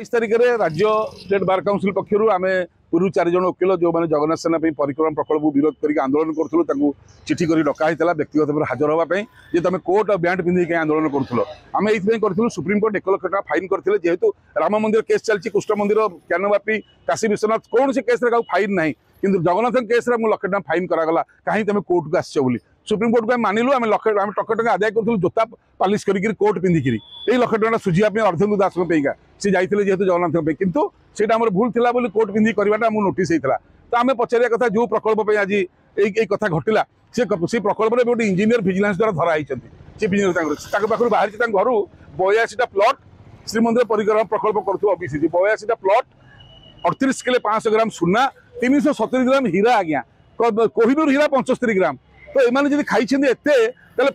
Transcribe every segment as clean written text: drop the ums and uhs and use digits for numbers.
23 तारिख में राज्य स्टेट बार काउंसिल पक्षर आम पूर्व 4 जन वकिल जो मैंने जगन्नाथ सेना परिक्रमा प्रकल्प विरोध करके आंदोलन करूँ चिठी कर डकाई व्यक्तिगत भाव हाजर होगापी जे तुम कोर्ट और बैंड पिंधि कहीं आंदोलन करूँ आम ये करूँ सुप्रीम कोर्ट 1 लाख टका फाइन करते जेहेतु राम मंदिर केस चलती कृष्ण मंदिर ज्ञानवापी काशी विश्वनाथ कौन से केस फाइन ना कि जगन्नाथ केस 1 लाख टका फाइन करागला कहीं तुम कोर्ट को आस सुप्रीम कोर्ट को मानिलु आम टका टका आदाय करूँ जोता पालिश कर कोर्ट पिंधिकी यही 1 लाख टका सुझापी अर्धेन्दु दास सी जाते जेहतु जगन्नाथ किंतु सेटा आम भूल थिला बोली कोर्ट पिंधि करवाटा आम नोटिस होता तो आम पचारिया कथा जो प्रकल्प आज यही कथा घटला से प्रकल्प में गोटे इंजीनियर विजिलेंस द्वारा धराई चीफ इंजीनियर पाखु बाहरी घर 82टा प्लट श्रीमंदिर परिक्रमा प्रकल्प करूँ ओबीसी 82टा प्लट 38 किलो 500 ग्राम सुना 370 ग्राम हीरा आज्ञा कोहिनूर हीरा 75 ग्राम तो ये खाई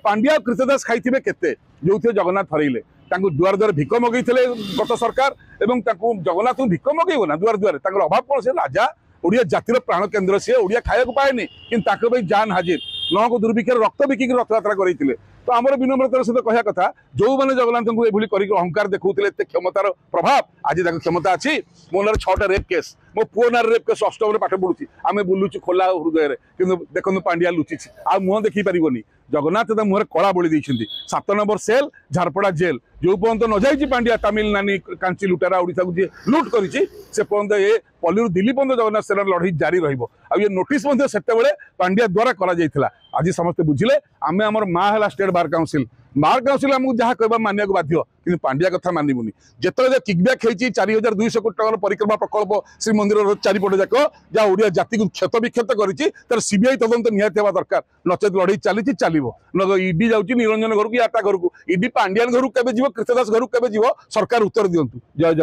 पांड्या कृतदास खाई केते जो जगन्नाथ फरेले दुआर दुआर भिक मगई गत सरकार एवं जगन्नाथ भिक मगेब ना दुआर दुआर अभाव कौन से राजा ओडिया जातिर प्राण केन्द्र सी ओडिया खाया पाएनि कि जान हाजिर न को दुर्भिक्षर रक्त बिकिक रथ यात्रा करते तो आम विनम्रतार सहित कहया कथा जो मैंने जगन्नाथ को ये अहंकार देखते क्षमतार प्रभाव आज क्षमता अच्छी मो ना 6टा रेप केस मो पुओ ना रेप केस 8म पाठ पढ़ुची आम बुलूचु खोला हृदय कि देखो पांड्या लुचि आ मुह देखी पारनि जगन्नाथ मुहर कला बोली देते 7 नंबर सेल झारपड़ा जेल जो पर्यंत न जाइए पांड्या तमिलनानी कांची लुटारा ओडिशा को जी लुट कर पर्यंत ये पल्ली दिल्ली पर्यंत जगन्नाथ सेना लड़ाई जारी रही नोटिस से पांड्या द्वारा करा आज समस्ते बुझिले आम आम माँ है स्टेट बार काउंसिल आमको जहाँ कहवा मानिया बाध्य कि पांड्या कथा मानबुनि जिते किकबैक होती 4200 कोटी टकर परिक्रमा प्रकल्प श्रीमंदिर चारिपट जाक जहाँ ओडिया जाति को क्षत विक्षत कर सीबीआई तदंत निहाती हवा दरकार नचेत लड़ाई चली चलो ईडी जाऊँगी निरंजन घर को या घर को ईडी पांड्यान घर को कृतदास घर को सरकार उत्तर दिंतु जय जय।